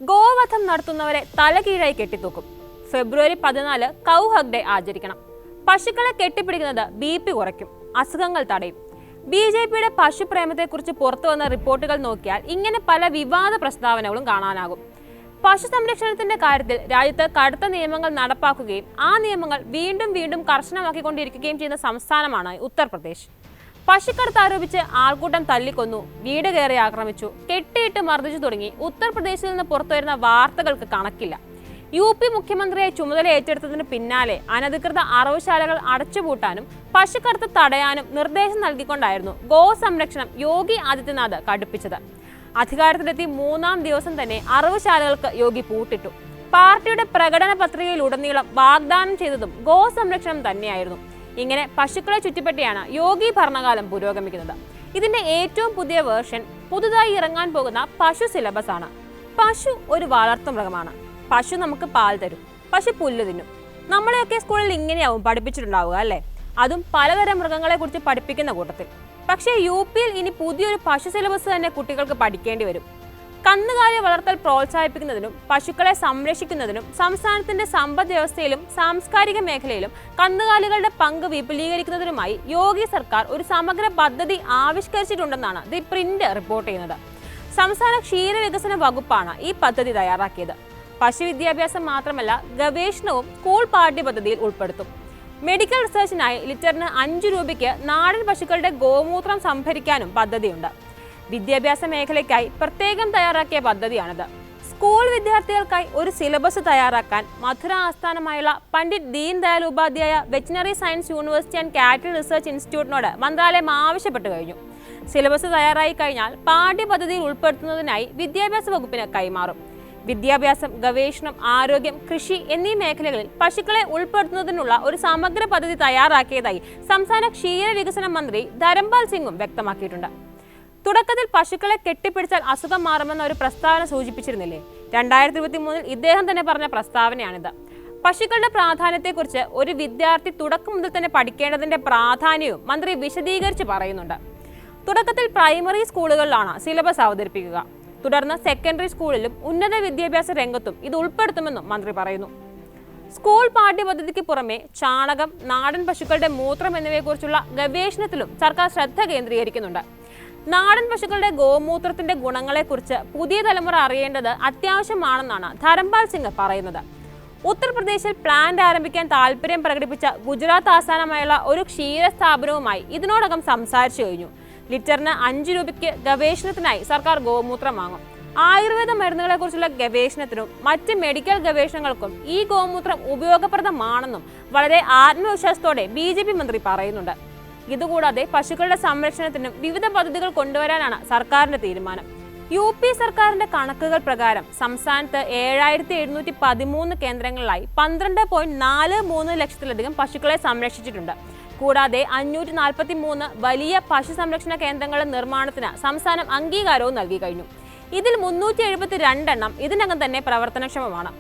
ഗോവധം നടത്തുന്നവരെ തലകീഴായി കെട്ടിത്തൂക്കും. ഫെബ്രുവരി 14 കൗ hug day ആചരിക്കണം. പശുക്കളെ കെട്ടിപ്പിടിക്കുന്നത് BP കുറയ്ക്കും, അസുഖങ്ങൾ തടയും. BJPയുടെ പശുപ്രേമത്തെക്കുറിച്ച് പുറത്തു വന്ന റിപ്പോർട്ടുകൾ നോക്കിയാൽ ഇങ്ങനെ പല വിവാദ പ്രസ്താവനകളും കാണാനാകും. പശു സംരക്ഷണത്തിന്റെ കാര്യത്തിൽ രാജ്യത്ത് കടുത്ത നിയമങ്ങൾ നടപ്പാക്കുകയും ആ നിയമങ്ങൾ വീണ്ടും വീണ്ടും കർശനമാക്കിക്കൊണ്ടിരിക്കുകയും ചെയ്യുന്ന സംസ്ഥാനമാണ് ഉത്തർപ്രദേശ്. പശുക്കടത്ത് ആരോപിച്ച് ആൾക്കൂട്ടം തല്ലിക്കൊന്നു, വീട് കയറി ആക്രമിച്ചു, കെട്ടിയിട്ട് മർദ്ദിച്ചു തുടങ്ങി ഉത്തർപ്രദേശിൽ നിന്ന് പുറത്തുവരുന്ന വാർത്തകൾക്ക് കണക്കില്ല. UP മുഖ്യമന്ത്രിയായി ചുമതല ഏറ്റെടുത്തതിന് പിന്നാലെ അനധികൃത അറവുശാലകൾ അടച്ചുപൂട്ടാനും പശുക്കടത്ത് തടയാനും നിർദ്ദേശം നൽകിക്കൊണ്ടായിരുന്നു ഗോ സംരക്ഷണം യോഗി ആദിത്യനാഥ് കടുപ്പിച്ചത്. അധികാരത്തിലെത്തി 3-ാം ദിവസം തന്നെ അറവുശാലകൾക്ക് യോഗി പൂട്ടിട്ടു. പാർട്ടിയുടെ പ്രകടന പത്രികയിലുടനീളം വാഗ്ദാനം ചെയ്തതും ഗോ സംരക്ഷണം തന്നെയായിരുന്നു. ഇങ്ങനെ പശുക്കളെ ചുറ്റിപ്പറ്റിയാണ് യോഗി ഭരണകാലം പുരോഗമിക്കുന്നത്. ഇതിന്റെ ഏറ്റവും പുതിയ വേർഷൻ പുതുതായി ഇറങ്ങാൻ പോകുന്ന പശു സിലബസ് ആണ്. പശു ഒരു വളർത്തുമൃഗമാണ്. പശു നമുക്ക് പാൽ തരും, പശു പുല്ല് തിന്നും. നമ്മളെയൊക്കെ സ്കൂളിൽ ഇങ്ങനെയാവും പഠിപ്പിച്ചിട്ടുണ്ടാവുക അല്ലേ? അതും പലതരം മൃഗങ്ങളെ കുറിച്ച് പഠിപ്പിക്കുന്ന കൂട്ടത്തിൽ. പക്ഷേ UPയിൽ ഇനി പുതിയൊരു പശു സിലബസ് തന്നെ കുട്ടികൾക്ക് പഠിക്കേണ്ടി വരും. കന്നുകാലി വളർത്തൽ പ്രോത്സാഹിപ്പിക്കുന്നതിനും പശുക്കളെ സംരക്ഷിക്കുന്നതിനും സംസ്ഥാനത്തിന്റെ സമ്പദ് വ്യവസ്ഥയിലും സാംസ്കാരിക മേഖലയിലും കന്നുകാലികളുടെ പങ്ക് വിപുലീകരിക്കുന്നതിനുമായി യോഗി സർക്കാർ ഒരു സമഗ്ര പദ്ധതി ആവിഷ്കരിച്ചിട്ടുണ്ടെന്നാണ് ദി പ്രിന്റ് റിപ്പോർട്ട് ചെയ്യുന്നത്. സംസ്ഥാന ക്ഷീരവികസന വകുപ്പാണ് ഈ പദ്ധതി തയ്യാറാക്കിയത്. പശു വിദ്യാഭ്യാസം മാത്രമല്ല, ഗവേഷണവും സ്കൂൾ പാഠ്യപദ്ധതിയിൽ ഉൾപ്പെടുത്തും. മെഡിക്കൽ റിസർച്ചിനായി ലിറ്ററിന് 5 രൂപയ്ക്ക് നാടൻ പശുക്കളുടെ ഗോമൂത്രം സംഭരിക്കാനും പദ്ധതിയുണ്ട്. വിദ്യാഭ്യാസ മേഖലയ്ക്കായി പ്രത്യേകം തയ്യാറാക്കിയ പദ്ധതിയാണിത്. സ്കൂൾ വിദ്യാർത്ഥികൾക്കായി ഒരു സിലബസ് തയ്യാറാക്കാൻ മധുര ആസ്ഥാനമായുള്ള Pandit Deen Dayal Upadhyaya veterinary science university and cattle research ഇൻസ്റ്റിറ്റ്യൂട്ടിനോട് മന്ത്രാലയം ആവശ്യപ്പെട്ടു കഴിഞ്ഞു. സിലബസ് തയ്യാറായി കഴിഞ്ഞാൽ പാഠ്യപദ്ധതിയിൽ ഉൾപ്പെടുത്തുന്നതിനായി വിദ്യാഭ്യാസ വകുപ്പിന് കൈമാറും. വിദ്യാഭ്യാസം, ഗവേഷണം, ആരോഗ്യം, കൃഷി എന്നീ മേഖലകളിൽ പശുക്കളെ ഉൾപ്പെടുത്തുന്നതിനുള്ള ഒരു സമഗ്ര പദ്ധതി തയ്യാറാക്കിയതായി സംസ്ഥാന ക്ഷീരവികസന മന്ത്രി ധരംപാൽ സിംഗും വ്യക്തമാക്കിയിട്ടുണ്ട്. തുടക്കത്തിൽ പശുക്കളെ കെട്ടിപ്പിടിച്ചാൽ അസുഖം മാറുമെന്ന ഒരു പ്രസ്താവന സൂചിപ്പിച്ചിരുന്നില്ലേ? 2023 ഇദ്ദേഹം തന്നെ പറഞ്ഞ പ്രസ്താവനയാണിത്. പശുക്കളുടെ പ്രാധാന്യത്തെക്കുറിച്ച് ഒരു വിദ്യാർത്ഥി തുടക്കം മുതൽ തന്നെ പഠിക്കേണ്ടതിന്റെ പ്രാധാന്യവും മന്ത്രി വിശദീകരിച്ച് പറയുന്നുണ്ട്. തുടക്കത്തിൽ പ്രൈമറി സ്കൂളുകളിലാണ് സിലബസ് അവതരിപ്പിക്കുക. തുടർന്ന് സെക്കൻഡറി സ്കൂളിലും ഉന്നത വിദ്യാഭ്യാസ രംഗത്തും ഇത് ഉൾപ്പെടുത്തുമെന്നും മന്ത്രി പറയുന്നു. സ്കൂൾ പാഠ്യപദ്ധതിക്ക് പുറമെ ചാണകം, നാടൻ പശുക്കളുടെ മൂത്രം എന്നിവയെക്കുറിച്ചുള്ള ഗവേഷണത്തിലും സർക്കാർ ശ്രദ്ധ കേന്ദ്രീകരിക്കുന്നുണ്ട്. നാടൻ പശുക്കളുടെ ഗോമൂത്രത്തിന്റെ ഗുണങ്ങളെക്കുറിച്ച് പുതിയ തലമുറ അറിയേണ്ടത് അത്യാവശ്യമാണെന്നാണ് ധരംപാൽ സിംഗ് പറയുന്നത്. ഉത്തർപ്രദേശിൽ പ്ലാന്റ് ആരംഭിക്കാൻ താല്പര്യം പ്രകടിപ്പിച്ച ഗുജറാത്ത് ആസ്ഥാനമായുള്ള ഒരു ക്ഷീര സ്ഥാപനവുമായി ഇതിനോടകം സംസാരിച്ചു കഴിഞ്ഞു. ലിറ്ററിന് 5 രൂപയ്ക്ക് ഗവേഷണത്തിനായി സർക്കാർ ഗോമൂത്രം വാങ്ങും. ആയുർവേദ മരുന്നുകളെ കുറിച്ചുള്ള ഗവേഷണത്തിനും മറ്റ് മെഡിക്കൽ ഗവേഷണങ്ങൾക്കും ഈ ഗോമൂത്രം ഉപയോഗപ്രദമാണെന്നും വളരെ ആത്മവിശ്വാസത്തോടെ BJP മന്ത്രി പറയുന്നുണ്ട്. ഇതുകൂടാതെ പശുക്കളുടെ സംരക്ഷണത്തിനും വിവിധ പദ്ധതികൾ കൊണ്ടുവരാനാണ് സർക്കാരിന്റെ തീരുമാനം. UP സർക്കാരിന്റെ കണക്കുകൾ പ്രകാരം സംസ്ഥാനത്ത് 7713 കേന്ദ്രങ്ങളിലായി 12.43 ലക്ഷത്തിലധികം പശുക്കളെ സംരക്ഷിച്ചിട്ടുണ്ട്. കൂടാതെ 543 വലിയ പശു സംരക്ഷണ കേന്ദ്രങ്ങളുടെ നിർമ്മാണത്തിന് സംസ്ഥാനം അംഗീകാരവും നൽകി കഴിഞ്ഞു. ഇതിൽ 372 എണ്ണം ഇതിനകം തന്നെ പ്രവർത്തനക്ഷമമാണ്.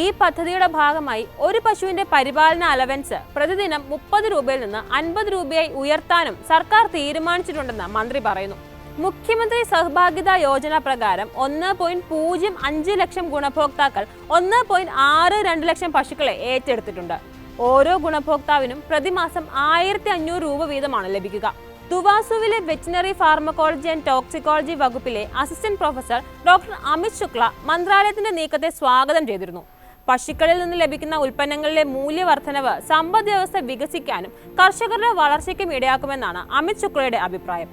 ഈ പദ്ധതിയുടെ ഭാഗമായി ഒരു പശുവിന്റെ പരിപാലന അലവൻസ് പ്രതിദിനം 30 രൂപയിൽ നിന്ന് 50 രൂപയായി ഉയർത്താനും സർക്കാർ തീരുമാനിച്ചിട്ടുണ്ടെന്ന് മന്ത്രി പറയുന്നു. മുഖ്യമന്ത്രി സഹഭാഗിത യോജന പ്രകാരം 1.05 ലക്ഷം ഗുണഭോക്താക്കൾ 1.62 ലക്ഷം പശുക്കളെ ഏറ്റെടുത്തിട്ടുണ്ട്. ഓരോ ഗുണഭോക്താവിനും പ്രതിമാസം 1500 രൂപ വീതമാണ് ലഭിക്കുക. ദുവാസുവിലെ വെറ്റിനറി ഫാർമക്കോളജി ആൻഡ് ടോക്സിക്കോളജി വകുപ്പിലെ assistant professor doctor Amit Shukla മന്ത്രാലയത്തിന്റെ നീക്കത്തെ സ്വാഗതം ചെയ്തിരുന്നു. പശുക്കളിൽ നിന്ന് ലഭിക്കുന്ന ഉൽപ്പന്നങ്ങളിലെ മൂല്യവർദ്ധനവ് സമ്പദ് വ്യവസ്ഥ വികസിക്കാനും കർഷകരുടെ വളർച്ചയ്ക്കും ഇടയാക്കുമെന്നാണ് അമിത് ശുക്ലയുടെ അഭിപ്രായം.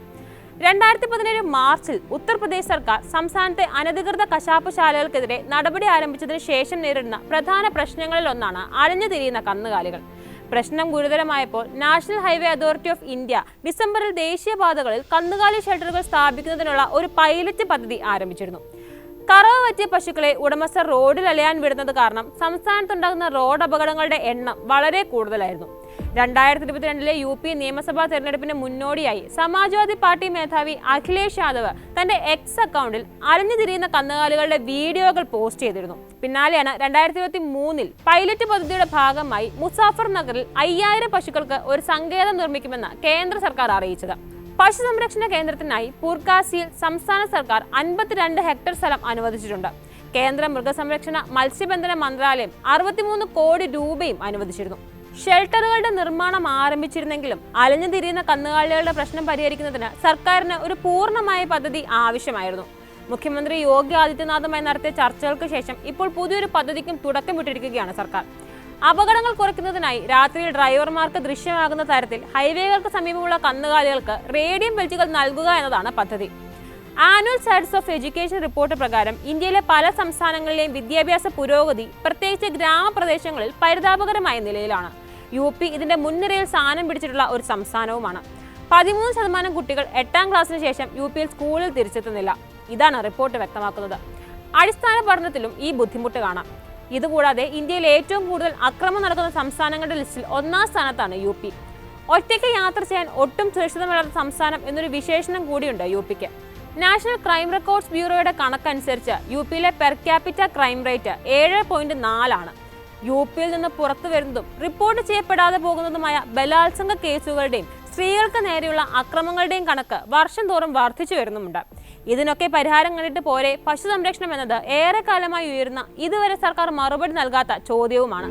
2017 മാർച്ചിൽ ഉത്തർപ്രദേശ് സർക്കാർ സംസ്ഥാനത്തെ അനധികൃത കശാപ്പുശാലകൾക്കെതിരെ നടപടി ആരംഭിച്ചതിന് ശേഷം നേരിടുന്ന പ്രധാന പ്രശ്നങ്ങളിലൊന്നാണ് അലഞ്ഞുതിരിയുന്ന കന്നുകാലികൾ. പ്രശ്നം ഗുരുതരമായപ്പോൾ national highway authority of India ഡിസംബറിൽ ദേശീയപാതകളിൽ കന്നുകാലി ഷെൽട്ടറുകൾ സ്ഥാപിക്കുന്നതിനുള്ള ഒരു പൈലറ്റ് പദ്ധതി ആരംഭിച്ചിരുന്നു. കറവ പറ്റിയ പശുക്കളെ ഉടമസ്ഥർ റോഡിൽ അലയാൻ വിടുന്നത് കാരണം സംസ്ഥാനത്തുണ്ടാകുന്ന റോഡ് അപകടങ്ങളുടെ എണ്ണം വളരെ കൂടുതലായിരുന്നു. 2022 UP നിയമസഭാ തെരഞ്ഞെടുപ്പിന് മുന്നോടിയായി സമാജ്വാദി പാർട്ടി മേധാവി അഖിലേഷ് യാദവ് തന്റെ എക്സ് അക്കൗണ്ടിൽ അലഞ്ഞുതിരിയുന്ന കന്നുകാലികളുടെ വീഡിയോകൾ പോസ്റ്റ് ചെയ്തിരുന്നു. പിന്നാലെയാണ് 2023 പൈലറ്റ് പദ്ധതിയുടെ ഭാഗമായി മുസാഫർ നഗറിൽ 5000 പശുക്കൾക്ക് ഒരു സങ്കേതം നിർമ്മിക്കുമെന്ന് കേന്ദ്ര സർക്കാർ അറിയിച്ചത്. പശു സംരക്ഷണ കേന്ദ്രത്തിനായി പൂർക്കാസിയിൽ സംസ്ഥാന സർക്കാർ 52 ഹെക്ടർ സ്ഥലം അനുവദിച്ചിട്ടുണ്ട്. കേന്ദ്ര മൃഗസംരക്ഷണ മത്സ്യബന്ധന മന്ത്രാലയം 63 കോടി രൂപയും അനുവദിച്ചിരുന്നു. ഷെൽട്ടറുകളുടെ നിർമ്മാണം ആരംഭിച്ചിരുന്നെങ്കിലും അലഞ്ഞു തിരിയുന്ന കന്നുകാലികളുടെ പ്രശ്നം പരിഹരിക്കുന്നതിന് സർക്കാരിന് ഒരു പൂർണ്ണമായ പദ്ധതി ആവശ്യമായിരുന്നു. മുഖ്യമന്ത്രി യോഗി ആദിത്യനാഥുമായി നടത്തിയ ചർച്ചകൾക്ക് ശേഷം ഇപ്പോൾ പുതിയൊരു പദ്ധതിക്കും തുടക്കമിട്ടിരിക്കുകയാണ് സർക്കാർ. അപകടങ്ങൾ കുറയ്ക്കുന്നതിനായി രാത്രിയിൽ ഡ്രൈവർമാർക്ക് ദൃശ്യമാകുന്ന തരത്തിൽ ഹൈവേകൾക്ക് സമീപമുള്ള കന്നുകാലികൾക്ക് റേഡിയം ബെൽറ്റുകൾ നൽകുക എന്നതാണ് പദ്ധതി. Annual status of education report പ്രകാരം ഇന്ത്യയിലെ പല സംസ്ഥാനങ്ങളിലെയും വിദ്യാഭ്യാസ പുരോഗതി പ്രത്യേകിച്ച് ഗ്രാമപ്രദേശങ്ങളിൽ പരിതാപകരമായ നിലയിലാണ്. UP ഇതിന്റെ മുൻനിരയിൽ സ്ഥാനം പിടിച്ചിട്ടുള്ള ഒരു സംസ്ഥാനവുമാണ്. 13% കുട്ടികൾ 8ാം ക്ലാസ്സിന് ശേഷം UPയിൽ സ്കൂളിൽ തിരിച്ചെത്തുന്നില്ല. ഇതാണ് റിപ്പോർട്ട് വ്യക്തമാക്കുന്നത്. അടിസ്ഥാന പഠനത്തിലും ഈ ബുദ്ധിമുട്ട് കാണാം. ഇതുകൂടാതെ ഇന്ത്യയിൽ ഏറ്റവും കൂടുതൽ അക്രമം നടക്കുന്ന സംസ്ഥാനങ്ങളുടെ ലിസ്റ്റിൽ 1ാം സ്ഥാനത്താണ് UP. ഒറ്റയ്ക്ക് യാത്ര ചെയ്യാൻ ഒട്ടും സുരക്ഷിതമല്ലാത്ത സംസ്ഥാനം എന്നൊരു വിശേഷണം കൂടിയുണ്ട് UPക്ക്. നാഷണൽ ക്രൈം റെക്കോർഡ്സ് ബ്യൂറോയുടെ കണക്കനുസരിച്ച് UPയിലെ പെർ ക്യാപിറ്റ ക്രൈം റേറ്റ് 7.4 ആണ്. UPയിൽ നിന്ന് പുറത്തു വരുന്നതും റിപ്പോർട്ട് ചെയ്യപ്പെടാതെ പോകുന്നതുമായ ബലാത്സംഗ കേസുകളുടെയും സ്ത്രീകൾക്ക് നേരെയുള്ള അക്രമങ്ങളുടെയും കണക്ക് വർഷം തോറും വർദ്ധിച്ചു വരുന്നുമുണ്ട്. ഇതിനൊക്കെ പരിഹാരം കണ്ടിട്ട് പോരെ പശു സംരക്ഷണം എന്നത് ഏറെക്കാലമായി ഉയരുന്ന ഇതുവരെ സർക്കാർ മറുപടി നൽകാത്ത ചോദ്യവുമാണ്.